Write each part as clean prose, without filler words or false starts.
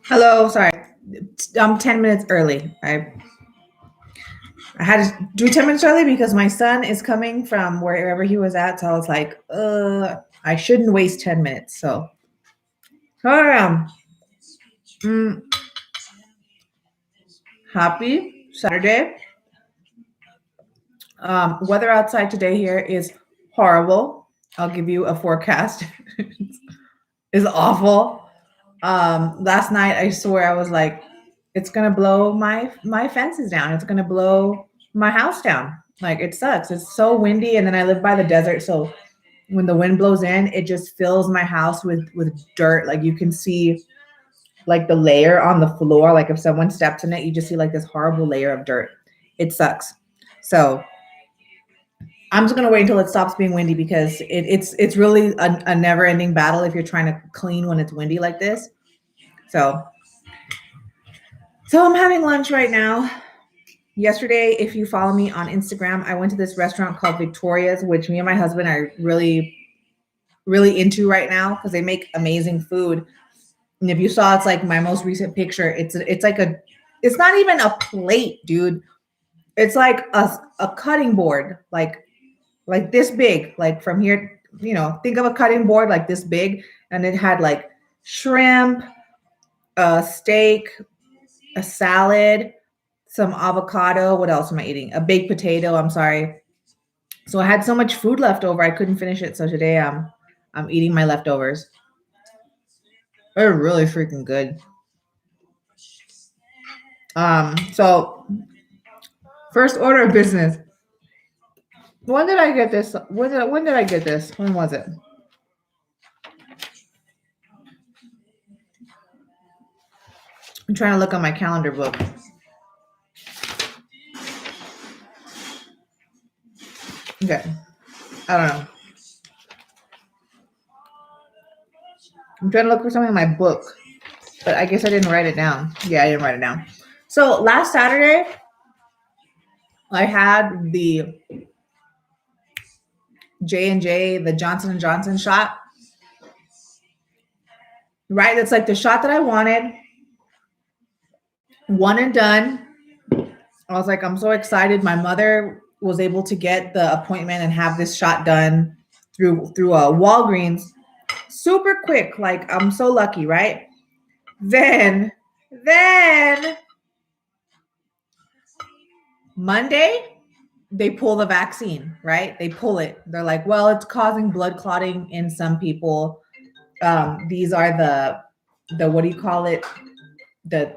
Hello, sorry. I'm 10 minutes early. I had to do 10 minutes early because my son is coming from wherever he was at. So I was like, I shouldn't waste 10 minutes. So here I am. Mm, happy Saturday. Weather outside today here is horrible. I'll give you a forecast. It's awful. Last night I swear I was like, it's gonna blow my fences down. It's gonna blow my house down. Like it sucks. It's so windy, and then I live by the desert, so when the wind blows in, it just fills my house with dirt. Like you can see like the layer on the floor. Like if someone steps in it, you just see like this horrible layer of dirt. It sucks. So I'm just gonna wait until it stops being windy because it's really a never ending battle if you're trying to clean when it's windy like this. So I'm having lunch right now. Yesterday, if you follow me on Instagram, I went to this restaurant called Victoria's, which me and my husband are really, really into right now because they make amazing food. And if you saw, it's like my most recent picture. It's like it's not even a plate, dude. It's like a cutting board, like this big, like from here. Think of a cutting board like this big, and it had like shrimp, a steak, a salad, some avocado. What else am I eating? A baked potato. I'm sorry. So I had so much food left over, I couldn't finish it. So today I'm eating my leftovers. They're really freaking good. So first order of business. When did I get this? When did I get this? When was it? I'm trying to look on my calendar book. Okay. I don't know. I'm trying to look for something in my book, but I guess I didn't write it down. Yeah, I didn't write it down. So last Saturday, I had the J&J, the Johnson & Johnson shot. Right? That's like the shot that I wanted. One and done. I was like, I'm so excited. My mother was able to get the appointment and have this shot done through Walgreens super quick. Like I'm so lucky, right? Then Monday they pull the vaccine, right? They pull it. They're like, well, it's causing blood clotting in some people. These are the what do you call it? The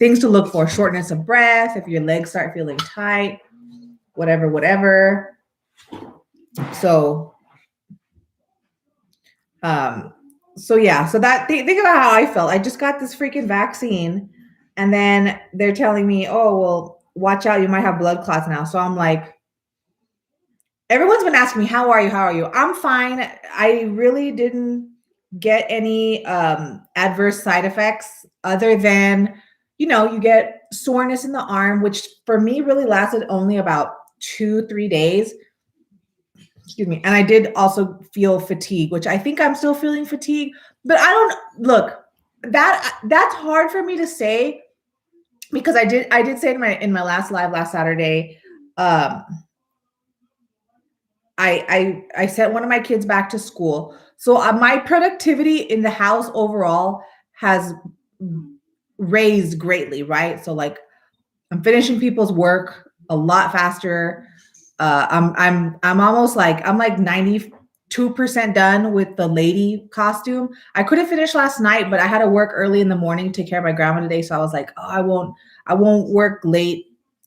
things to look for: shortness of breath, if your legs start feeling tight, whatever. So yeah, so think about how I felt. I just got this freaking vaccine, and then they're telling me, oh well, watch out, you might have blood clots now. So I'm like, everyone's been asking me, how are you? I'm fine. I really didn't get any adverse side effects other than, you get soreness in the arm, which for me really lasted only about 2-3 days. Excuse me. And I did also feel fatigue, which I think I'm still feeling fatigue, but I don't look, that's hard for me to say because I did say in my last live last Saturday, I sent one of my kids back to school. So my productivity in the house overall has raised greatly, right? So like I'm finishing people's work a lot faster. I'm almost like I'm like 92% done with the lady costume. I couldn't finish last night, but I had to work early in the morning to take care of my grandma today. So I was like, oh, I won't work late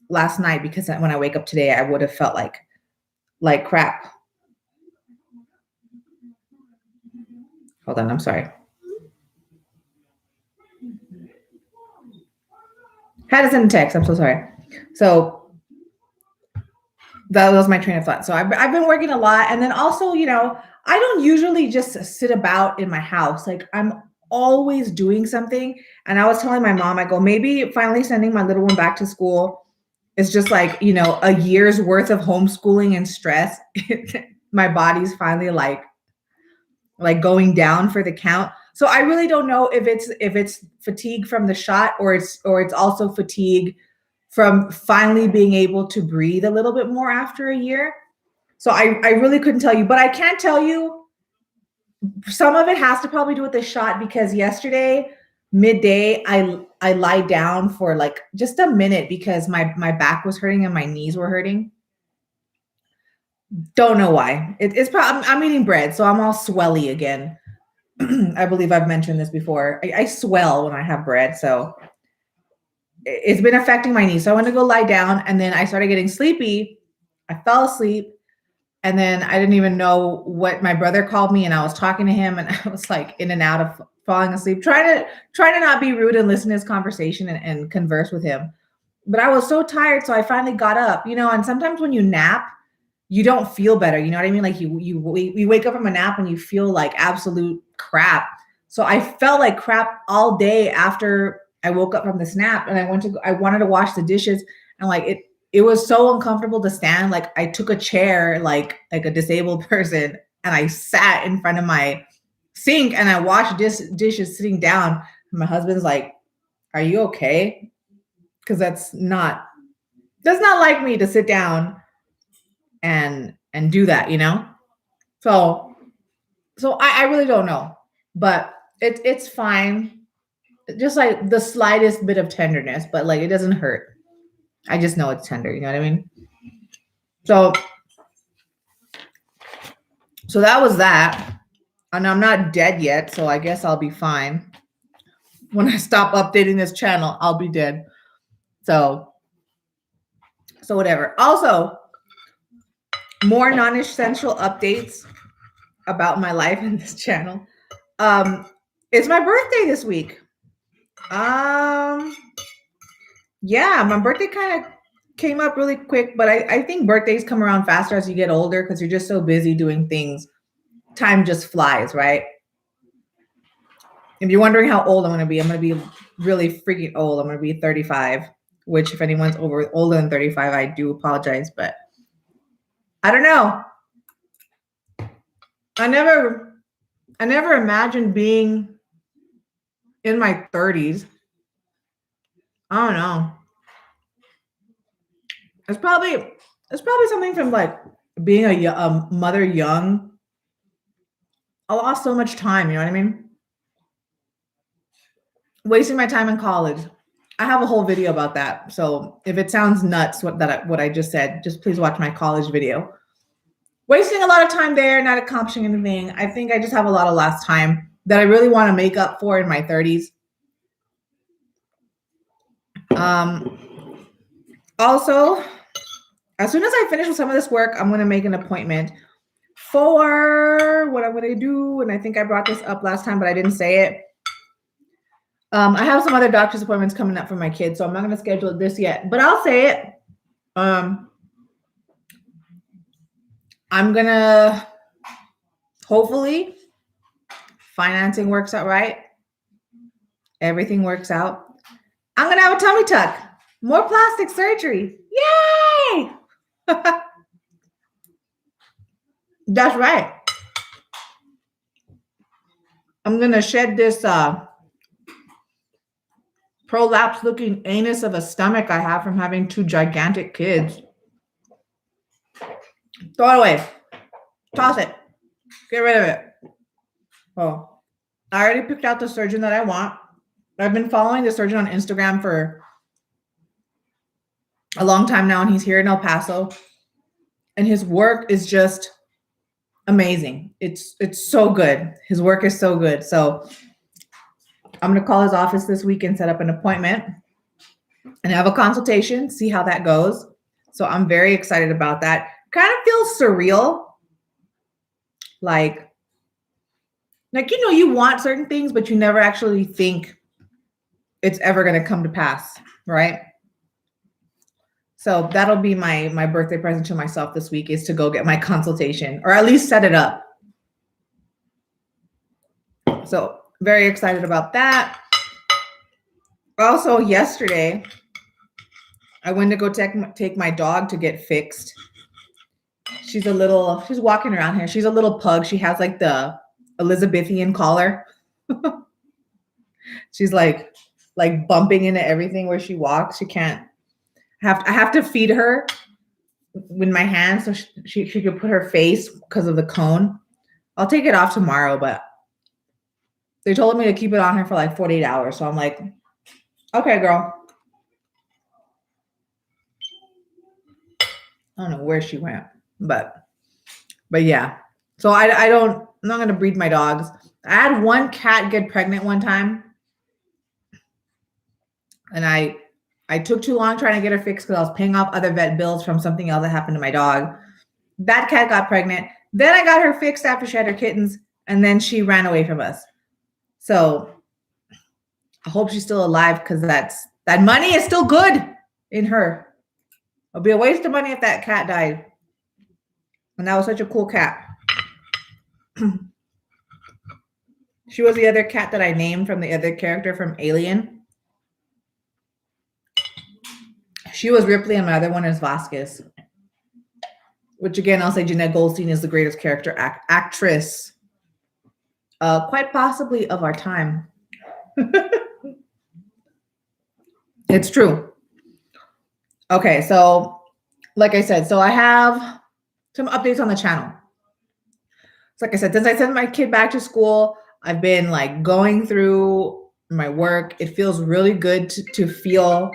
last night because when I wake up today, I would have felt like crap. Hold on, I'm sorry. Had to send a text. I'm so sorry. So that was my train of thought. So I've been working a lot. And then also, I don't usually just sit about in my house. Like I'm always doing something. And I was telling my mom, I go, maybe finally sending my little one back to school is just like, a year's worth of homeschooling and stress. My body's finally like going down for the count. So I really don't know if it's fatigue from the shot or it's also fatigue from finally being able to breathe a little bit more after a year. So I really couldn't tell you, but I can tell you some of it has to probably do with the shot because yesterday midday I lied down for like just a minute because my back was hurting and my knees were hurting. Don't know why. It's probably I'm eating bread, so I'm all swelly again. I believe I've mentioned this before. I swell when I have bread, so it's been affecting my knees. So I went to go lie down, and then I started getting sleepy. I fell asleep, and then I didn't even know what my brother called me, and I was talking to him, and I was like in and out of falling asleep, trying to not be rude and listen to his conversation and converse with him. But I was so tired, so I finally got up. And sometimes when you nap, you don't feel better. You know what I mean? Like you wake up from a nap and you feel like absolute crap. So I felt like crap all day after I woke up from this nap, and I wanted to wash the dishes, and like it was so uncomfortable to stand. Like I took a chair like a disabled person, and I sat in front of my sink and I washed dishes sitting down. And my husband's like, "Are you okay?" Because that's not like me to sit down and do that, So I really don't know, but it's fine. Just like the slightest bit of tenderness, but like it doesn't hurt. I just know it's tender, you know what I mean? So that was that. And I'm not dead yet, so I guess I'll be fine. When I stop updating this channel, I'll be dead. So whatever. Also, more non-essential updates about my life in this channel. It's my birthday this week. Yeah, my birthday kind of came up really quick, but I think birthdays come around faster as you get older because you're just so busy doing things. Time just flies, right? If you're wondering how old I'm going to be really freaking old. I'm going to be 35, which if anyone's older than 35, I do apologize, but I don't know. I never imagined being in my 30s. I don't know. It's probably something from like being a mother young. I lost so much time, you know what I mean? Wasting my time in college. I have a whole video about that. So if it sounds nuts what I just said, just please watch my college video. Wasting a lot of time there, not accomplishing anything. I think I just have a lot of lost time that I really want to make up for in my 30s. Also, as soon as I finish with some of this work, I'm going to make an appointment for what I'm going to do. And I think I brought this up last time, but I didn't say it. I have some other doctor's appointments coming up for my kids, so I'm not going to schedule this yet, but I'll say it. I'm going to hopefully financing works out right. Everything works out. I'm going to have a tummy tuck. More plastic surgery. Yay! That's right. I'm going to shed this prolapse looking anus of a stomach I have from having 2 gigantic kids. Throw it away. Toss it. Get rid of it. Oh, I already picked out the surgeon that I want. I've been following the surgeon on Instagram for a long time now, and he's here in El Paso. And his work is just amazing. It's so good. His work is so good. So I'm going to call his office this week and set up an appointment and have a consultation, see how that goes. So I'm very excited about that. Kind of feels surreal. Like, you want certain things, but you never actually think it's ever going to come to pass, right? So that'll be my birthday present to myself this week, is to go get my consultation, or at least set it up. So very excited about that. Also, yesterday, I went to go take my dog to get fixed. She's walking around here. She's a little pug. She has like the Elizabethan collar. She's like bumping into everything where she walks. She can't I have to feed her with my hand so she could put her face because of the cone. I'll take it off tomorrow, but they told me to keep it on her for like 48 hours. So I'm like, okay, girl. I don't know where she went, but yeah. So I'm not going to breed my dogs. I had one cat get pregnant one time, and I took too long trying to get her fixed because I was paying off other vet bills from something else that happened to my dog. That cat got pregnant. Then I got her fixed after she had her kittens, and then she ran away from us. So I hope she's still alive because that money is still good in her. It'll be a waste of money if that cat died. And that was such a cool cat. She was the other cat that I named from the other character from Alien. She was Ripley, and my other one is Vasquez. Which again, I'll say Jeanette Goldstein is the greatest character actress, quite possibly of our time. It's true. Okay, so like I said, so I have some updates on the channel. So like I said, since I sent my kid back to school, I've been like going through my work. It feels really good to feel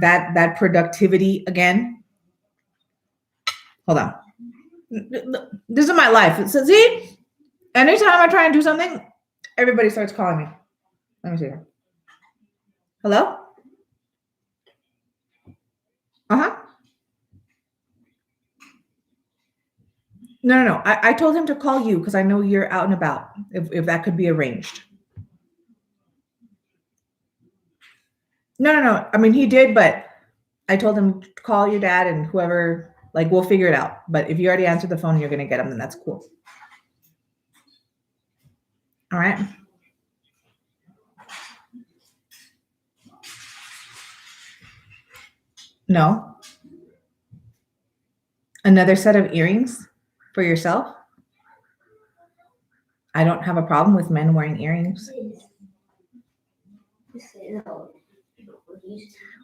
that productivity again. Hold on. This is my life. So see, anytime I try and do something, everybody starts calling me. Let me see here. Hello? Uh-huh. No. I told him to call you because I know you're out and about, if that could be arranged. No. I mean, he did, but I told him to call your dad and whoever, like, we'll figure it out. But if you already answered the phone, you're going to get him, then that's cool. All right. No. Another set of earrings for yourself? I don't have a problem with men wearing earrings.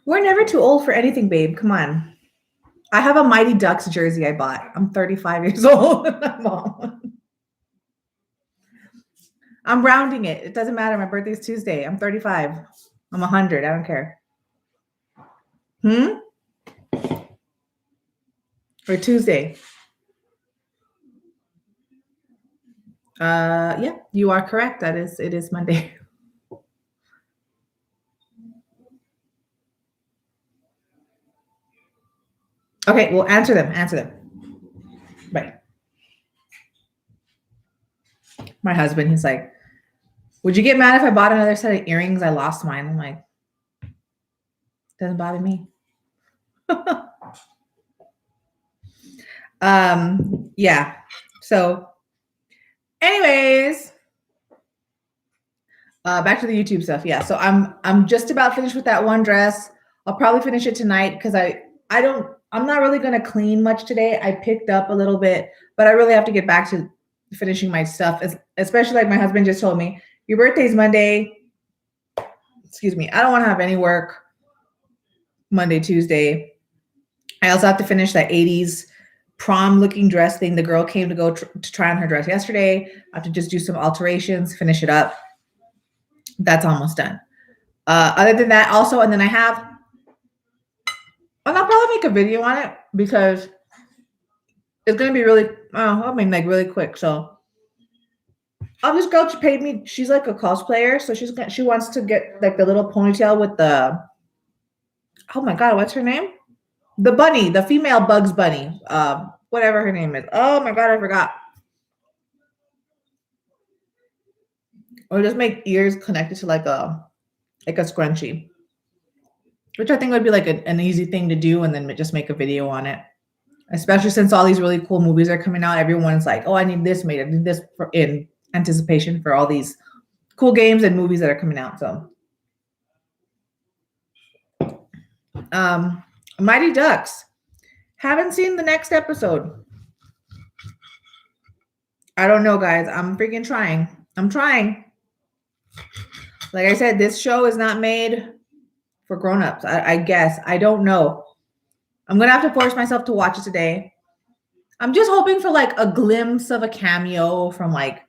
We're never too old for anything, babe. Come on. I have a Mighty Ducks jersey I bought. I'm 35 years old. I'm rounding it. It doesn't matter. My birthday's Tuesday. I'm 35. I'm 100. I don't care. Or Tuesday. Yeah, you are correct. It is Monday. Okay, well, answer them. Bye. My husband, he's like, would you get mad if I bought another set of earrings? I lost mine. I'm like, doesn't bother me. Yeah. So anyways, back to the YouTube stuff. Yeah. So I'm just about finished with that one dress. I'll probably finish it tonight because I'm not really going to clean much today. I picked up a little bit, but I really have to get back to finishing my stuff, especially like my husband just told me, your birthday's Monday. Excuse me. I don't want to have any work Monday, Tuesday. I also have to finish that 80s prom looking dress thing. The girl came to go to try on her dress yesterday. I have to just do some alterations, finish it up. That's almost done. Other than that, also, and then I'll probably make a video on it because it's going to be really, like really quick. So this girl, she paid me. She's like a cosplayer. So she wants to get like the little ponytail with the, oh my God, what's her name? The bunny, the female Bugs Bunny, whatever her name is. Oh my God, I forgot. Or just make ears connected to like a scrunchie, which I think would be like an easy thing to do, and then just make a video on it. Especially since all these really cool movies are coming out, everyone's like, "Oh, I need this made. I need this in anticipation for all these cool games and movies that are coming out." So, Mighty Ducks. Haven't seen the next episode. I don't know, guys. I'm freaking trying. I'm trying. Like I said, this show is not made for grown-ups. I guess. I don't know. I'm going to have to force myself to watch it today. I'm just hoping for like a glimpse of a cameo from like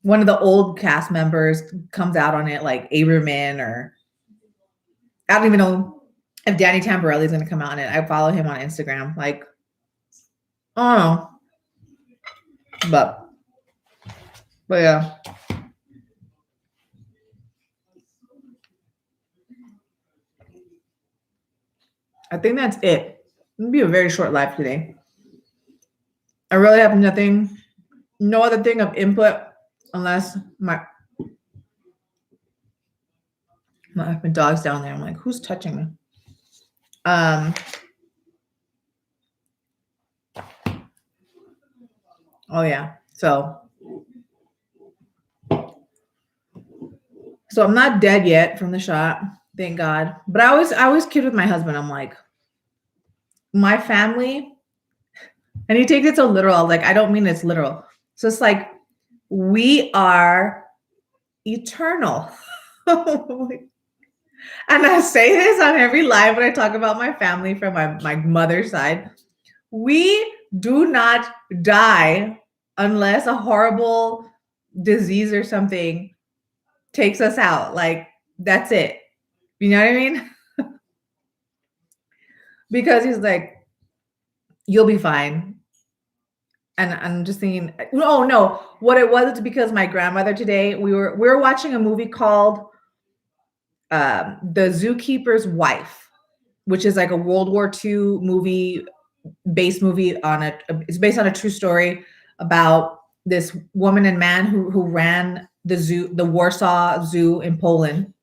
one of the old cast members comes out on it, like Aberman, or I don't even know if Danny Tamborelli is going to come out in it. I follow him on Instagram. Like, oh, but yeah. I think that's it. It'll be a very short live today. I really have nothing, no other thing of input unless my dog's down there. I'm like, who's touching me? Oh yeah. So I'm not dead yet from the shot, thank God. But I always kid with my husband. I'm like, my family, and he takes it so literal. Like, I don't mean it's literal. So it's like, we are eternal. And I say this on every live when I talk about my family from my mother's side. We do not die unless a horrible disease or something takes us out. Like, that's it. You know what I mean? Because he's like, you'll be fine. And I'm just thinking, oh no, what it was, it's because my grandmother today, we were watching a movie called The Zookeeper's Wife, which is like a World War II movie, based movie it's based on a true story about this woman and man who ran the zoo, the Warsaw Zoo in Poland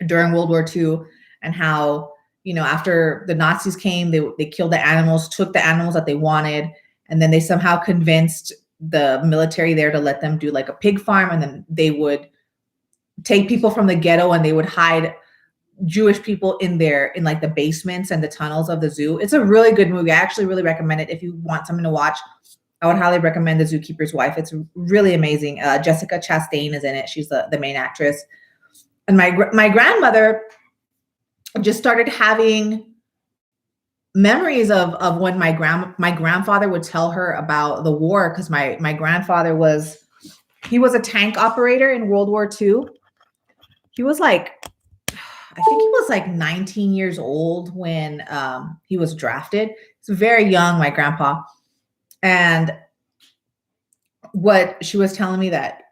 during World War II, and how, you know, after the Nazis came, they killed the animals, took the animals that they wanted, and then they somehow convinced the military there to let them do like a pig farm, and then they would take people from the ghetto and they would hide Jewish people in like the basements and the tunnels of the zoo. It's a really good movie. I actually really recommend it. If you want something to watch, I would highly recommend The Zookeeper's Wife. It's really amazing. Jessica Chastain is in it. She's the main actress. And my grandmother just started having memories of when my grandfather would tell her about the war, because my grandfather was a tank operator in World War II. He was like, I think he was like 19 years old when he was drafted. He's very young, my grandpa. And what she was telling me, that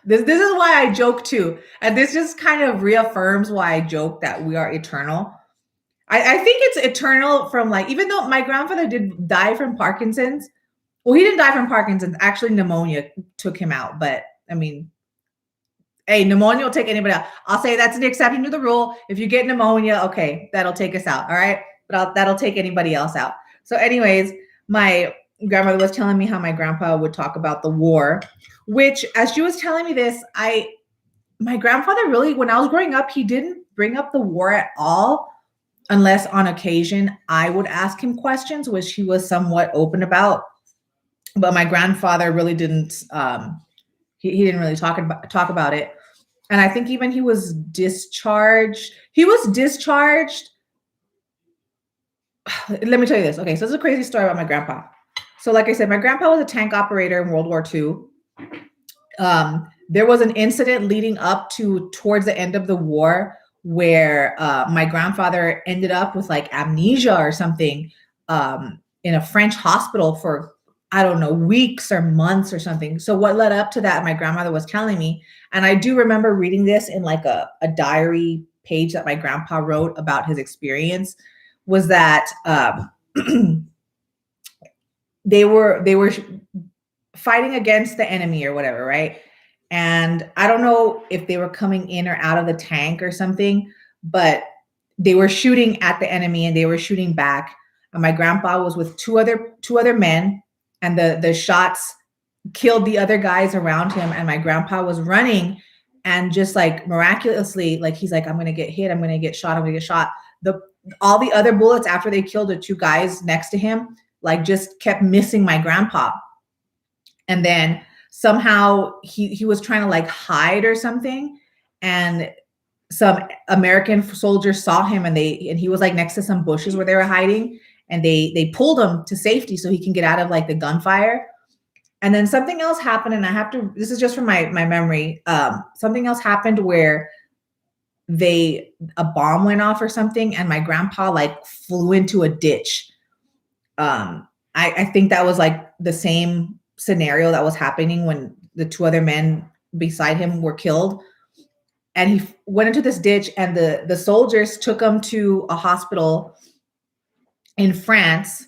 this is why I joke too. And this just kind of reaffirms why I joke that we are eternal. I think it's eternal from, like, even though my grandfather did die from Parkinson's. Well, he didn't die from Parkinson's. Actually, pneumonia took him out. But I mean, hey, pneumonia will take anybody out. I'll say that's an exception to the rule. If you get pneumonia, okay, that'll take us out. All right. But that'll take anybody else out. So anyways, my grandmother was telling me how my grandpa would talk about the war, which, as she was telling me this, my grandfather really, when I was growing up, he didn't bring up the war at all, unless on occasion I would ask him questions, which he was somewhat open about. But my grandfather really didn't, he didn't really talk about it. And I think even he was discharged. Let me tell you this. Okay, so this is a crazy story about my grandpa. So like I said, my grandpa was a tank operator in World War II. There was an incident leading up towards the end of the war where my grandfather ended up with like amnesia or something in a French hospital for, I don't know, weeks or months or something. So what led up to that, my grandmother was telling me, and I do remember reading this in like a diary page that my grandpa wrote about his experience, was that they were fighting against the enemy or whatever, right? And I don't know if they were coming in or out of the tank or something, but they were shooting at the enemy and they were shooting back. And my grandpa was with two other men, and the shots killed the other guys around him. And my grandpa was running, and just like miraculously, like he's like, I'm gonna get hit, I'm gonna get shot, I'm gonna get shot. All the other bullets after they killed the two guys next to him, like just kept missing my grandpa. And then somehow he was trying to like hide or something, and some American soldiers saw him, and he was like next to some bushes where they were hiding, and they pulled him to safety so he can get out of like the gunfire. And then something else happened, and I have to, this is just from my memory. Something else happened where a bomb went off or something, and my grandpa like flew into a ditch. I think that was like the same scenario that was happening when the two other men beside him were killed. And he went into this ditch, and the soldiers took him to a hospital in France,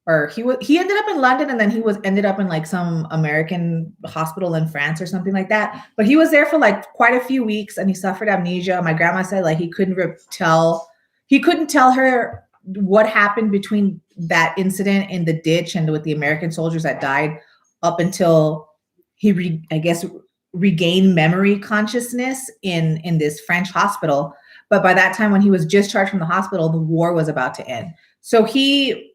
or he ended up in London, and then he ended up in like some American hospital in France or something like that. But he was there for like quite a few weeks, and he suffered amnesia. My grandma said like he couldn't tell her what happened between that incident in the ditch and with the American soldiers that died up until he regained memory consciousness in this French hospital. But by that time, when he was discharged from the hospital, the war was about to end. So he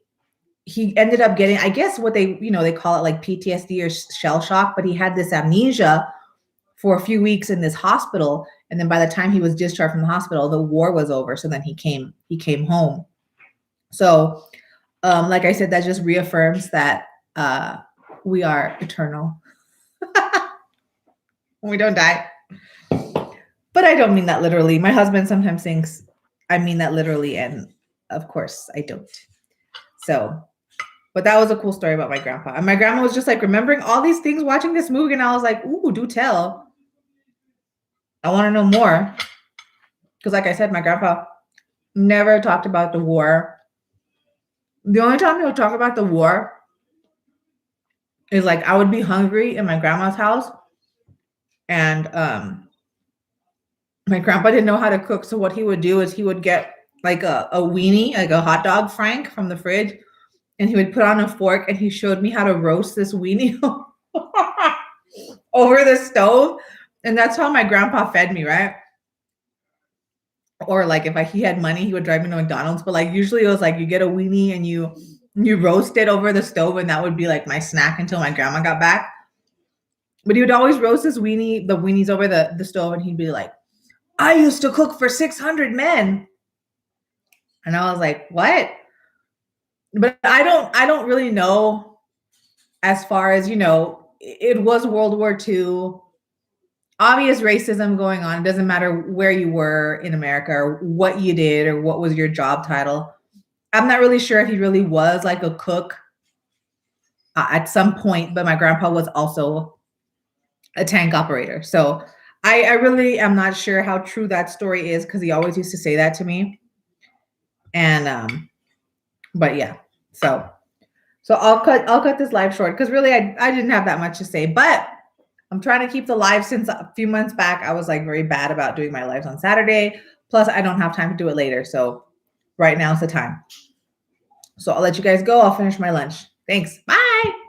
ended up getting, I guess what they call it like PTSD or shell shock, but he had this amnesia for a few weeks in this hospital. And then by the time he was discharged from the hospital, the war was over. So then he came home. So like I said, that just reaffirms that we are eternal. We don't die. But I don't mean that literally. My husband sometimes thinks I mean that literally, and of course I don't. So, but that was a cool story about my grandpa. And my grandma was just like remembering all these things watching this movie, and I was like, ooh, do tell. I want to know more. Because like I said, my grandpa never talked about the war. The only time he would talk about the war is like I would be hungry in my grandma's house, and my grandpa didn't know how to cook. So what he would do is he would get like a weenie, like a hot dog frank from the fridge, and he would put on a fork, and he showed me how to roast this weenie over the stove. And that's how my grandpa fed me, right? Or like if he had money, he would drive me to McDonald's. But like usually it was like you get a weenie and you roast it over the stove, and that would be like my snack until my grandma got back. But he would always roast the weenies over the stove, and he'd be like, I used to cook for 600 men. And I was like, what? But I don't really know, as far as, it was World War II, obvious racism going on. It doesn't matter where you were in America or what you did or what was your job title. I'm not really sure if he really was like a cook at some point, but my grandpa was also a tank operator. So I really am not sure how true that story is, because he always used to say that to me. And but yeah, so I'll cut this live short, because really I didn't have that much to say, but I'm trying to keep the live. Since a few months back, I was like very bad about doing my lives on Saturday. Plus I don't have time to do it later. So right now is the time. So I'll let you guys go. I'll finish my lunch. Thanks. Bye.